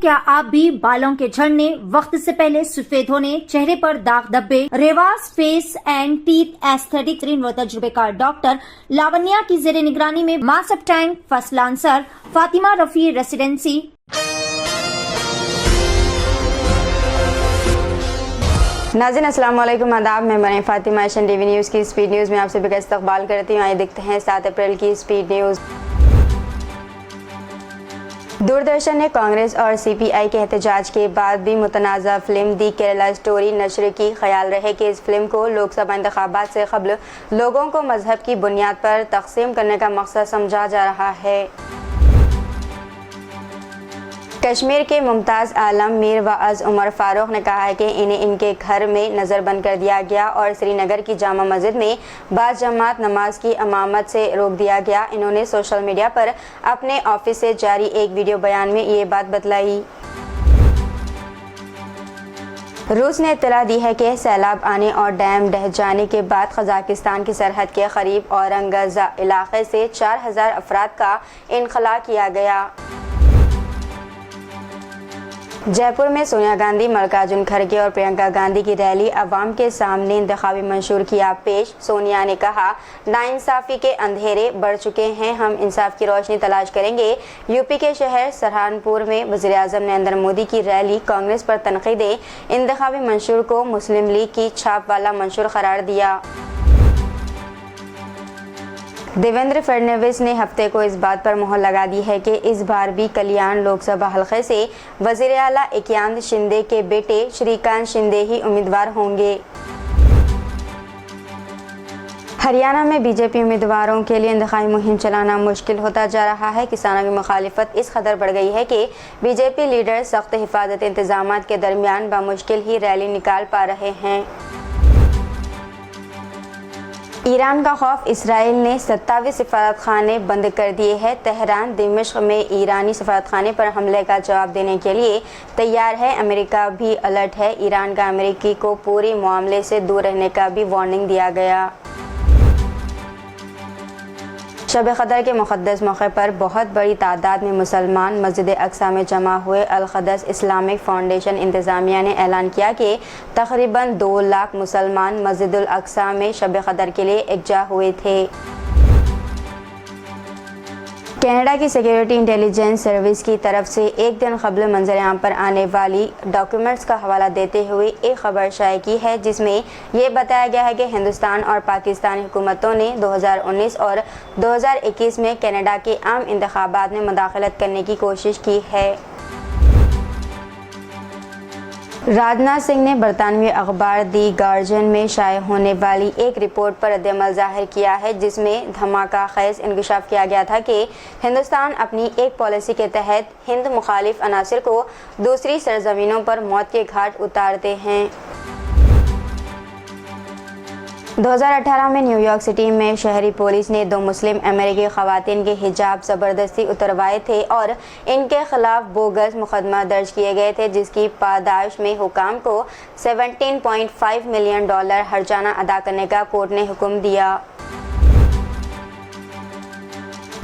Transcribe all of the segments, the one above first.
کیا آپ بھی بالوں کے جھڑنے، وقت سے پہلے سفید ہونے، چہرے پر داغ دھبے، ریواز فیس اینڈ ٹیتھ ایستھیٹک و تجربے کار ڈاکٹر لاونیا کی زیر نگرانی میں ماس اپ ٹینک فرسٹ لانسر فاطمہ رفیع ریسیڈنسی ناظرین السلام علیکم، آداب۔ میں بنے Fatima Asian T V news کی اسپیڈ نیوز میں آپ سبھی کا استقبال کرتی ہوں۔ آئیے دیکھتے ہیں 7 اپریل کی اسپیڈ نیوز۔ دوردرشن نے کانگریس اور سی پی آئی کے احتجاج کے بعد بھی متنازع فلم دی کیرلا سٹوری نشر کی۔ خیال رہے کہ اس فلم کو لوک سبھا انتخابات سے قبل لوگوں کو مذہب کی بنیاد پر تقسیم کرنے کا مقصد سمجھا جا رہا ہے۔ کشمیر کے ممتاز عالم میر وعظ عمر فاروق نے کہا ہے کہ انہیں ان کے گھر میں نظر بند کر دیا گیا اور سری نگر کی جامع مسجد میں بعد جماعت نماز کی امامت سے روک دیا گیا۔ انہوں نے سوشل میڈیا پر اپنے آفس سے جاری ایک ویڈیو بیان میں یہ بات بتلائی۔ روس نے اطلاع دی ہے کہ سیلاب آنے اور ڈیم ڈہ جانے کے بعد قزاقستان کی سرحد کے قریب اورنگزا علاقے سے 4000 افراد کا انخلا کیا گیا۔ جے پور میں سونیا گاندھی، ملکاجن کھڑگے اور پرینکا گاندھی کی ریلی، عوام کے سامنے انتخابی منشور کیا پیش۔ سونیا نے کہا، ناانصافی کے اندھیرے بڑھ چکے ہیں، ہم انصاف کی روشنی تلاش کریں گے۔ یوپی کے شہر سہارنپور میں وزیراعظم نریندر مودی کی ریلی، کانگریس پر تنقیدیں، انتخابی منشور کو مسلم لیگ کی چھاپ والا منشور قرار دیا۔ دیویندر فڈنویس نے ہفتے کو اس بات پر مہر لگا دی ہے کہ اس بار بھی کلیان لوک سبھا حلقے سے وزیر اعلیٰ ایکیانت شندے کے بیٹے شری کانت شندے ہی امیدوار ہوں گے۔ ہریانہ میں بی جے پی امیدواروں کے لیے انتخابی مہم چلانا مشکل ہوتا جا رہا ہے۔ کسانوں کی مخالفت اس قدر بڑھ گئی ہے کہ بی جے پی لیڈر سخت حفاظتی انتظامات کے درمیان بمشکل ہی ریلی نکال پا رہے ہیں۔ ایران کا خوف، اسرائیل نے 27 سفارت خانے بند کر دیے ہیں۔ تہران دمشق میں ایرانی سفارت خانے پر حملے کا جواب دینے کے لیے تیار ہے۔ امریکہ بھی الرٹ ہے۔ ایران کا امریکی کو پورے معاملے سے دور رہنے کا بھی وارننگ دیا گیا۔ شب قدر کے مقدس موقع پر بہت بڑی تعداد میں مسلمان مسجد اقصی میں جمع ہوئے۔ القدس اسلامک فاؤنڈیشن انتظامیہ نے اعلان کیا کہ تقریباً 2 لاکھ مسلمان مسجد الاقصی میں شب قدر کے لیے یکجا ہوئے تھے۔ کینیڈا کی سیکیورٹی انٹیلیجنس سروس کی طرف سے ایک دن قبل منظر عام پر آنے والی ڈاکیومنٹس کا حوالہ دیتے ہوئے ایک خبر شائع کی ہے، جس میں یہ بتایا گیا ہے کہ ہندوستان اور پاکستانی حکومتوں نے 2019 اور 2021 میں کینیڈا کے عام انتخابات میں مداخلت کرنے کی کوشش کی ہے۔ راجناتھ سنگھ نے برطانوی اخبار دی گارجین میں شائع ہونے والی ایک رپورٹ پر رد عمل ظاہر کیا ہے، جس میں دھماکہ خیز انکشاف کیا گیا تھا کہ ہندوستان اپنی ایک پالیسی کے تحت ہند مخالف عناصر کو دوسری سرزمینوں پر موت کے گھاٹ اتارتے ہیں۔ 2018 میں نیو یارک سٹی میں شہری پولیس نے 2 مسلم امریکی خواتین کے حجاب زبردستی اتروائے تھے اور ان کے خلاف بوگس مقدمہ درج کیے گئے تھے، جس کی پاداش میں حکام کو $17.5 ملین ہرجانہ ادا کرنے کا کورٹ نے حکم دیا۔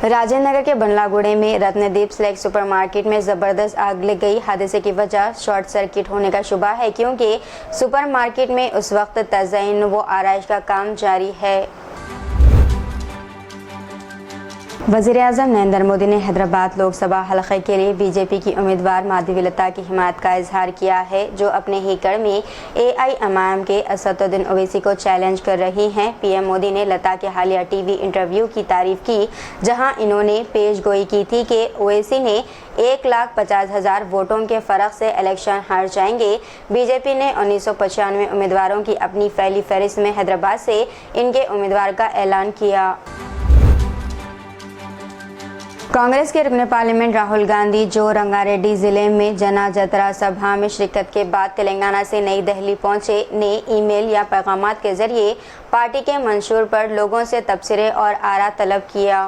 راجندر نگر کے بنلا گوڑے میں رتن دیپ سلیکٹ سپر مارکیٹ میں زبردست آگ لگ گئی۔ حادثے کی وجہ شارٹ سرکٹ ہونے کا شبہ ہے، کیونکہ سپر مارکیٹ میں اس وقت تزئین و آرائش کا کام جاری ہے۔ وزیراعظم نریندر مودی نے حیدرآباد لوک سبھا حلقے کے لیے بی جے پی کی امیدوار مادھوی لتا کی حمایت کا اظہار کیا ہے، جو اپنے ہی گڑھ میں AIMIM کے اسدالدین اویسی کو چیلنج کر رہی ہیں۔ پی ایم مودی نے لتا کے حالیہ ٹی وی انٹرویو کی تعریف کی، جہاں انہوں نے پیش گوئی کی تھی کہ اویسی نے 1,50,000 ووٹوں کے فرق سے الیکشن ہار جائیں گے۔ بی جے پی نے 1995 امیدواروں کی اپنی پہلی فہرست میں حیدرآباد سے ان کے امیدوار کا اعلان کیا۔ کانگریس کے رکن پارلیمنٹ راہل گاندھی، جو رنگا ریڈی ضلع میں جنا جترا سبھا میں شرکت کے بعد تلنگانہ سے نئی دہلی پہنچے، نے ای میل یا پیغامات کے ذریعے پارٹی کے منشور پر لوگوں سے تبصرے اور آرا طلب کیا۔